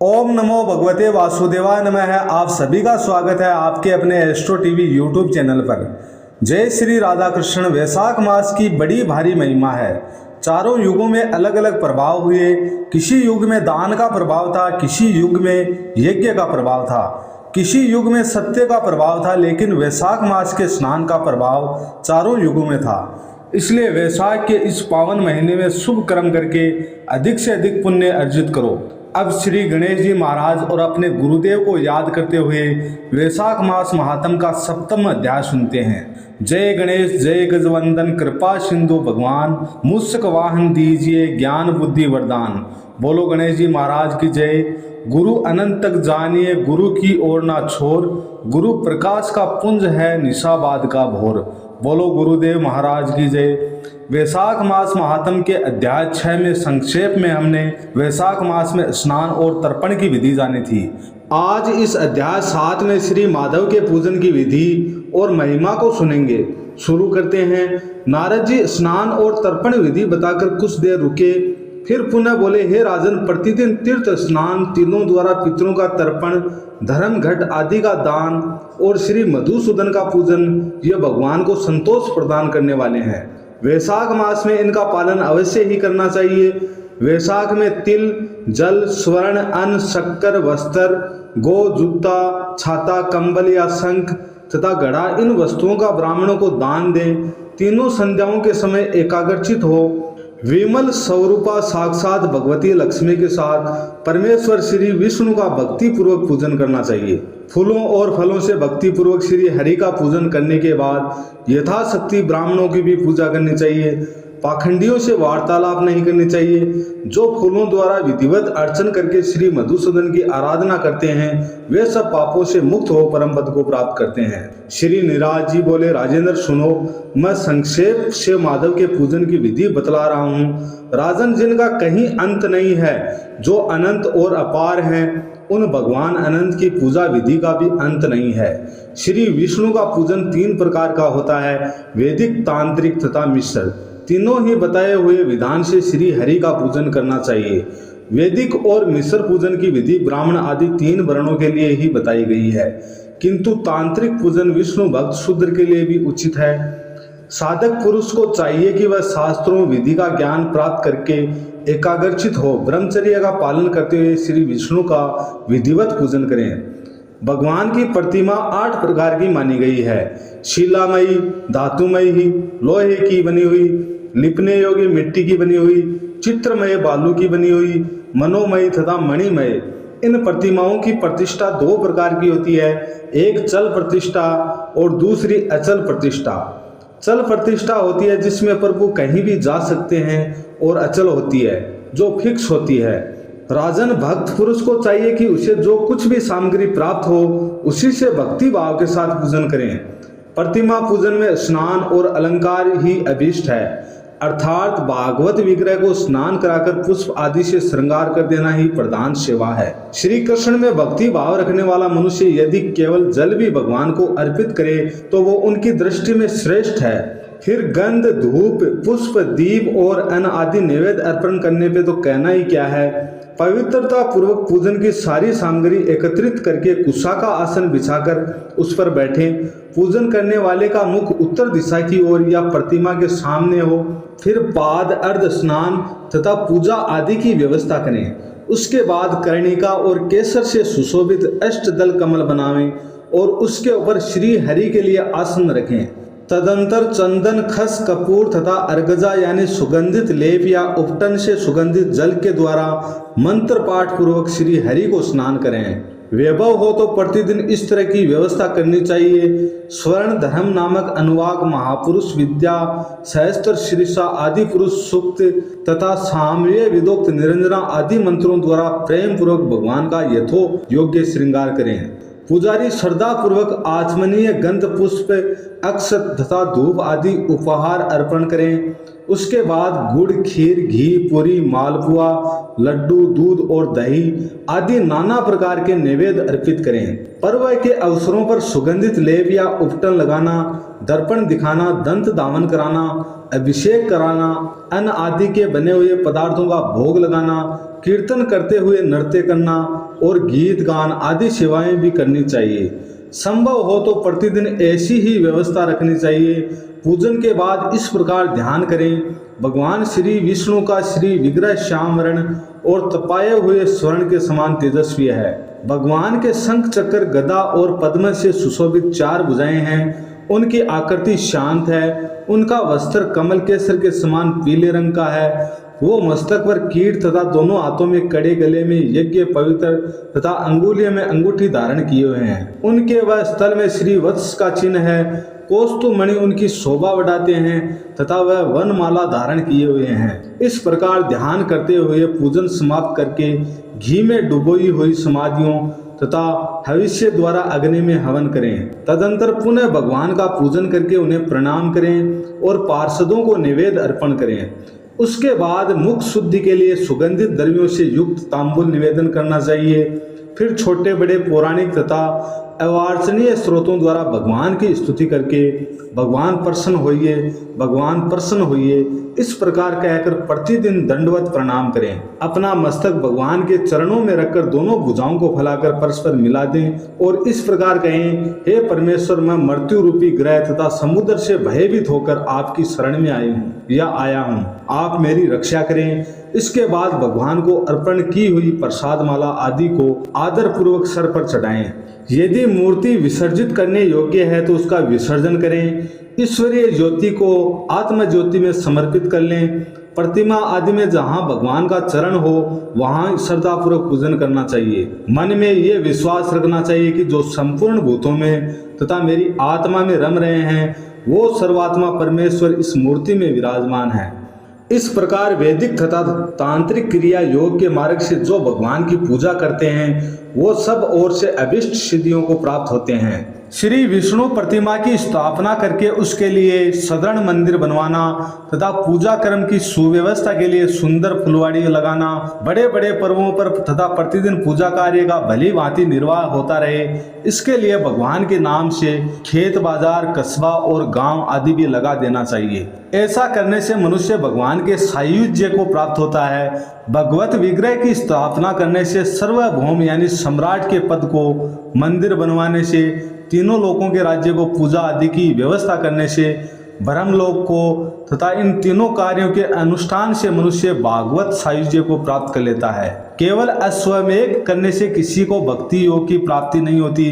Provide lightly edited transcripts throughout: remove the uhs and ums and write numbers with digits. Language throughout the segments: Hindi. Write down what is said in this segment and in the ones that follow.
ओम नमो भगवते वासुदेवाय नमः है। आप सभी का स्वागत है आपके अपने एस्ट्रो टीवी यूट्यूब चैनल पर। जय श्री राधा कृष्ण। वैशाख मास की बड़ी भारी महिमा है। चारों युगों में अलग अलग प्रभाव हुए। किसी युग में दान का प्रभाव था, किसी युग में यज्ञ का प्रभाव था, किसी युग में सत्य का प्रभाव था, लेकिन वैशाख मास के स्नान का प्रभाव चारों युगों में था। इसलिए वैशाख के इस पावन महीने में शुभ कर्म करके अधिक से अधिक पुण्य अर्जित करो। अब श्री गणेश जी महाराज और अपने गुरुदेव को याद करते हुए वैशाख मास महात्म का 7वां अध्याय सुनते हैं। जय गणेश जय गजवंदन कृपा सिंधु भगवान, मूषक वाहन दीजिए ज्ञान बुद्धि वरदान। बोलो गणेश जी महाराज की जय। गुरु अनंत तक जानिए गुरु की ओर ना छोर, गुरु प्रकाश का पुंज है निशाबाद का भोर। बोलो गुरुदेव महाराज की जय। वैशाख मास महात्म के अध्याय 6 में संक्षेप में हमने वैशाख मास में स्नान और तर्पण की विधि जानी थी। आज इस अध्याय 7 में श्री माधव के पूजन की विधि और महिमा को सुनेंगे। शुरू करते हैं। नारद जी स्नान और तर्पण विधि बताकर कुछ देर रुके, फिर पुनः बोले, हे राजन, प्रतिदिन तीर्थ स्नान, तीनों द्वारा पितरों का तर्पण, धर्म घट आदि का दान और श्री मधुसूदन का पूजन, यह भगवान को संतोष प्रदान करने वाले हैं। वैशाख मास में इनका पालन अवश्य ही करना चाहिए। वैशाख में तिल, जल, स्वर्ण, अन्न, शक्कर, वस्त्र, गो, जूता, छाता, कंबल या शंख तथा घड़ा, इन वस्तुओं का ब्राह्मणों को दान दें। तीनों संध्याओं के समय एकाग्रचित हो। विमल स्वरूपा साक्षात भगवती लक्ष्मी के साथ परमेश्वर श्री विष्णु का भक्ति पूर्वक पूजन करना चाहिए। फूलों और फलों से भक्ति पूर्वक श्री हरि का पूजन करने के बाद यथाशक्ति ब्राह्मणों की भी पूजा करनी चाहिए। पाखंडियों से वार्तालाप नहीं करनी चाहिए। जो फूलों द्वारा विधिवत अर्चन करके श्री मधुसूदन की आराधना करते हैं वे सब पापों से मुक्त हो परम पद को प्राप्त करते हैं। श्री निराज जी बोले, राजेंद्र सुनो, मैं संक्षेप से माधव के पूजन की विधि बतला रहा हूँ। राजन, जिनका कहीं अंत नहीं है, जो अनंत और अपार हैं, उन भगवान अनंत की पूजा विधि का भी अंत नहीं है। श्री विष्णु का पूजन 3 प्रकार का होता है, वैदिक, तांत्रिक तथा मिश्र। तीनों ही बताए हुए विधान से श्री हरि का पूजन करना चाहिए। वैदिक और मिश्र पूजन की विधि ब्राह्मण आदि 3 वर्णों के लिए ही बताई गई है, किंतु तांत्रिक पूजन विष्णु भक्त शूद्र के लिए भी उचित है। साधक पुरुष को चाहिए कि वह शास्त्रों विधि का ज्ञान प्राप्त करके एकाग्रचित हो, ब्रह्मचर्य का पालन करते हुए श्री विष्णु का विधिवत पूजन करें। भगवान की प्रतिमा 8 प्रकार की मानी गई है। शिलामयी, धातुमयी, लोहे की बनी हुई, लिपने योग्य मिट्टी की बनी हुई, चित्रमय बालू की बनी हुई, मनोमयी तथा मणिमय। इन प्रतिमाओं की प्रतिष्ठा 2 प्रकार की होती है, एक चल प्रतिष्ठा और दूसरी अचल प्रतिष्ठा। चल प्रतिष्ठा होती है जिसमें प्रभु कहीं भी जा सकते हैं, और अचल होती है जो फिक्स होती है। राजन, भक्त पुरुष को चाहिए कि उसे जो कुछ भी सामग्री प्राप्त हो उसी से भक्ति भाव के साथ पूजन करें। प्रतिमा पूजन में स्नान और अलंकार ही अभीष्ट है, अर्थात भागवत विग्रह को स्नान कराकर पुष्प आदि से श्रृंगार कर देना ही प्रधान सेवा है। श्री कृष्ण में भक्ति भाव रखने वाला मनुष्य यदि केवल जल भी भगवान को अर्पित करे तो वो उनकी दृष्टि में श्रेष्ठ है। फिर गंध, धूप, पुष्प, दीप और अन्न आदि नैवेद्य अर्पण करने पे तो कहना ही क्या है। पवित्रता पूर्वक पूजन की सारी सामग्री एकत्रित करके कुशा का आसन बिछाकर उस पर बैठें। पूजन करने वाले का मुख उत्तर दिशा की ओर या प्रतिमा के सामने हो। फिर पाद, अर्ध स्नान तथा पूजा आदि की व्यवस्था करें। उसके बाद कर्णिका और केसर से सुशोभित अष्टदल कमल बनावें और उसके ऊपर श्री हरि के लिए आसन रखें। तदंतर चंदन, खस, कपूर तथा अर्गजा यानी सुगंधित लेप या उपटन से सुगंधित जल के द्वारा मंत्र पाठ पूर्वक श्री हरि को स्नान करें। वैभव हो तो प्रतिदिन इस तरह की व्यवस्था करनी चाहिए। स्वर्ण धर्म नामक अनुवाक, महापुरुष विद्या, सहस्त्र शीर्षा आदि पुरुष सूक्त तथा सामवेय विदोक्त निरंजना आदि मंत्रों द्वारा प्रेम पूर्वक भगवान का यथो योग्य श्रृंगार करें। पुजारी श्रद्धा पूर्वक आचमनीय गंध, पुष्प, अक्षत तथा धूप आदि उपहार अर्पण करें। उसके बाद गुड़, खीर, घी, पूरी, मालपुआ, लड्डू, दूध और दही आदि नाना प्रकार के नैवेद्य अर्पित करें। पर्व के अवसरों पर सुगंधित लेप या उपटन लगाना, दर्पण दिखाना, दंत धावन कराना, अभिषेक कराना, अन्न आदि के बने हुए पदार्थों का भोग लगाना, कीर्तन करते हुए नृत्य करना, और गीत गान आदि सेवाएं भी करनी चाहिए। संभव हो तो प्रतिदिन ऐसी ही व्यवस्था रखनी चाहिए। पूजन के बाद इस प्रकार ध्यान करें, भगवान श्री विष्णु का श्री विग्रह श्याम वर्ण और तपाए हुए स्वर्ण के समान तेजस्वी है। भगवान के शंख चक्र गदा और पद्म से सुशोभित 4 भुजाएं हैं। उनकी आकृति शांत है। उनका वस्त्र कमल केसर के समान पीले रंग का है। वो मस्तक पर कीट तथा दोनों हाथों में कड़े, गले में यज्ञ पवित्र तथा अंगुलियों में अंगूठी धारण किए हुए हैं। उनके वह स्थल में श्री वत्स का चिन्ह है। कौस्तुभ मणि उनकी शोभा बढ़ाते हैं तथा वह वनमाला धारण किए हुए हैं। इस प्रकार ध्यान करते हुए पूजन समाप्त करके घी में डुबोई हुई समाधियों तथा हविष्य द्वारा अग्नि में हवन करें। तदंतर पुनः भगवान का पूजन करके उन्हें प्रणाम करें और पार्षदों को निवेद अर्पण करें। उसके बाद मुख शुद्धि के लिए सुगंधित द्रव्यों से युक्त तांबूल निवेदन करना चाहिए। फिर छोटे बड़े पौराणिक तथा अवार्चनीय स्रोतों द्वारा भगवान की स्तुति करके भगवान प्रसन्न होइए इस प्रकार कहकर प्रतिदिन दंडवत प्रणाम करें। अपना मस्तक भगवान के चरणों में रखकर दोनों भुजाओं को फैलाकर परस्पर मिला दें और इस प्रकार कहें, हे परमेश्वर, मैं मृत्यु रूपी ग्रह तथा समुद्र से भयभीत होकर आपकी शरण में आया हूँ, आप मेरी रक्षा करें। इसके बाद भगवान को अर्पण की हुई प्रसाद माला आदि को आदर पूर्वक सर पर चढ़ाएं। यदि मूर्ति विसर्जित करने योग्य है तो उसका विसर्जन करें। ईश्वरीय ज्योति को आत्म ज्योति में समर्पित कर लें। प्रतिमा आदि में जहाँ भगवान का चरण हो वहाँ श्रद्धापूर्वक पूजन करना चाहिए। मन में ये विश्वास रखना चाहिए कि जो संपूर्ण भूतों में तथा मेरी आत्मा में रम रहे हैं वो सर्वात्मा परमेश्वर इस मूर्ति में विराजमान है। इस प्रकार वैदिक तथा तांत्रिक क्रिया योग के मार्ग से जो भगवान की पूजा करते हैं वो सब ओर से अभिष्ट सिद्धियों को प्राप्त होते हैं। श्री विष्णु प्रतिमा की स्थापना करके उसके लिए सदृढ़ मंदिर बनवाना तथा पूजा कर्म की सुव्यवस्था के लिए सुंदर फुलवाड़ी लगाना, बड़े बड़े पर्वों पर तथा प्रतिदिन पूजा कार्य का भली भांति निर्वाह होता रहे, इसके लिए भगवान के नाम से खेत, बाजार, कस्बा और गांव आदि भी लगा देना चाहिए। ऐसा करने से मनुष्य भगवान के सायुज्य को प्राप्त होता है। भगवत विग्रह की स्थापना करने से, सर्वभौम यानी सम्राट के पद को मंदिर बनवाने से, तीनों लोकों के राज्य को पूजा आदि की व्यवस्था करने से, ब्रह्मलोक को तथा इन तीनों कार्यों के अनुष्ठान से मनुष्य भागवत सायुज्य को प्राप्त कर लेता है। केवल अश्वमेध करने से किसी को भक्ति योग की प्राप्ति नहीं होती।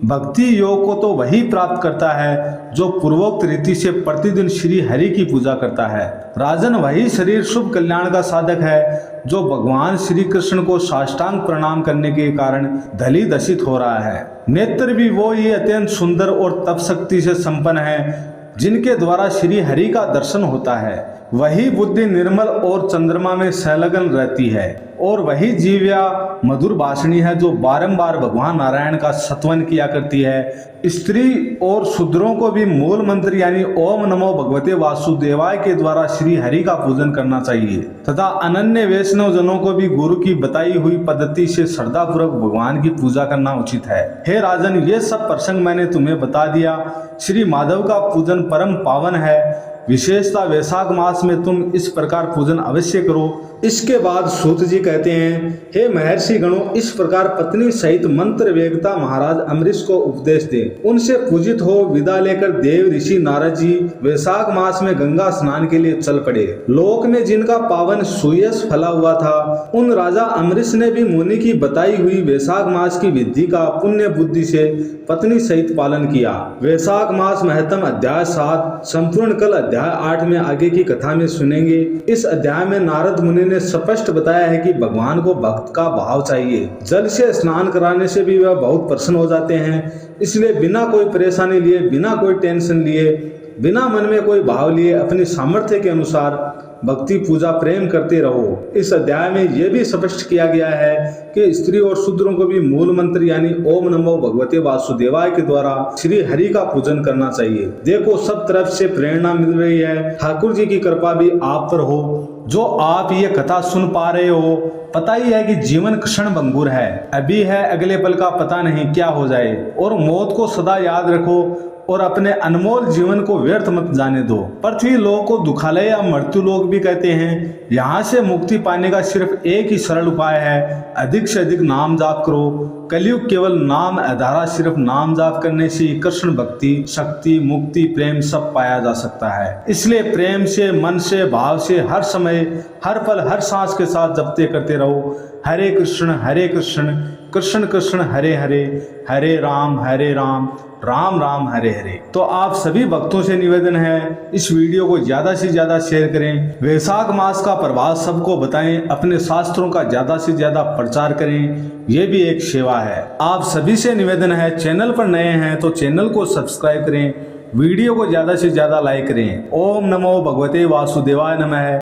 भक्ति योग को तो वही प्राप्त करता है जो पूर्वोक्त रीति से प्रतिदिन श्री हरि की पूजा करता है। राजन, वही शरीर शुभ कल्याण का साधक है जो भगवान श्री कृष्ण को साष्टांग प्रणाम करने के कारण धली दशित हो रहा है। नेत्र भी वो ही अत्यंत सुंदर और तप शक्ति से संपन्न है जिनके द्वारा श्री हरि का दर्शन होता है। वही बुद्धि निर्मल और चंद्रमा में संलग्न रहती है और वही जीव्या मधुर भाषणी है जो बारंबार भगवान नारायण का सत्वन किया करती है। स्त्री और शूद्रों को भी मूल मंत्र यानी ओम नमो भगवते वासुदेवाय के द्वारा श्री हरि का पूजन करना चाहिए तथा अनन्य वैष्णव जनों को भी गुरु की बताई हुई पद्धति से श्रद्धापूर्वक भगवान की पूजा करना उचित है। हे राजन, ये सब प्रसंग मैंने तुम्हें बता दिया। श्री माधव का पूजन परम पावन है। विशेषता वैशाख मास में तुम इस प्रकार पूजन अवश्य करो। इसके बाद सूत जी कहते हैं, हे महर्षि गणों, इस प्रकार पत्नी सहित मंत्र वेगता महाराज अम्बरीश को उपदेश दे। उनसे पूजित हो विदा लेकर देव ऋषि नारद जी वैशाख मास में गंगा स्नान के लिए चल पड़े। लोक में जिनका पावन सुयश फला हुआ था उन राजा अम्बरीश ने भी मुनि की बताई हुई वैशाख मास की विधि का पुण्य बुद्धि से पत्नी सहित पालन किया। वैशाख मास महत्तम अध्याय 7 संपूर्ण कल अध्याय 8 में आगे की कथा में सुनेंगे। इस अध्याय में नारद मुनि ने स्पष्ट बताया है कि भगवान को भक्त का भाव चाहिए। जल से स्नान कराने से भी वह बहुत प्रसन्न हो जाते हैं। इसलिए बिना कोई परेशानी लिए, बिना कोई टेंशन लिए, बिना मन में कोई भाव लिए अपनी सामर्थ्य के अनुसार भक्ति पूजा प्रेम करते रहो। इस अध्याय में यह भी स्पष्ट किया गया है कि स्त्री और शूद्रों को भी मूल मंत्र यानी ओम नमो भगवते वासुदेवाय के द्वारा श्री हरि का पूजन करना चाहिए। देखो, सब तरफ से प्रेरणा मिल रही है। ठाकुर जी की कृपा भी आप पर हो। जो आप ये कथा सुन पा रहे हो, पता ही है कि जीवन क्षण भंगुर है, अभी है, अगले पल का पता नहीं क्या हो जाए। और मौत को सदा याद रखो। और अपने अनमोल जीवन को व्यर्थ मत जाने दो। पृथ्वी लोक को दुखालय या मृत्यु लोक भी कहते हैं। यहाँ से मुक्ति पाने का सिर्फ एक ही सरल उपाय है, अधिक से अधिक नाम जाप करो। कलयुग केवल नाम आधारा, सिर्फ नाम जाप करने से कृष्ण भक्ति, शक्ति, मुक्ति, प्रेम सब पाया जा सकता है। इसलिए प्रेम से, मन से, भाव से हर समय, हर पल, हर सांस के साथ जपते करते रहो, हरे कृष्ण कृष्ण कृष्ण हरे हरे, हरे राम राम राम हरे हरे। तो आप सभी भक्तों से निवेदन है, इस वीडियो को ज्यादा से ज्यादा शेयर करें। वैशाख मास का प्रभाव सबको बताएं, अपने शास्त्रों का ज्यादा से ज्यादा प्रचार करें, ये भी एक सेवा है। आप सभी से निवेदन है, चैनल पर नए हैं तो चैनल को सब्सक्राइब करें, वीडियो को ज्यादा से ज्यादा लाइक करें। ओम नमो भगवते वासुदेवाय नमः।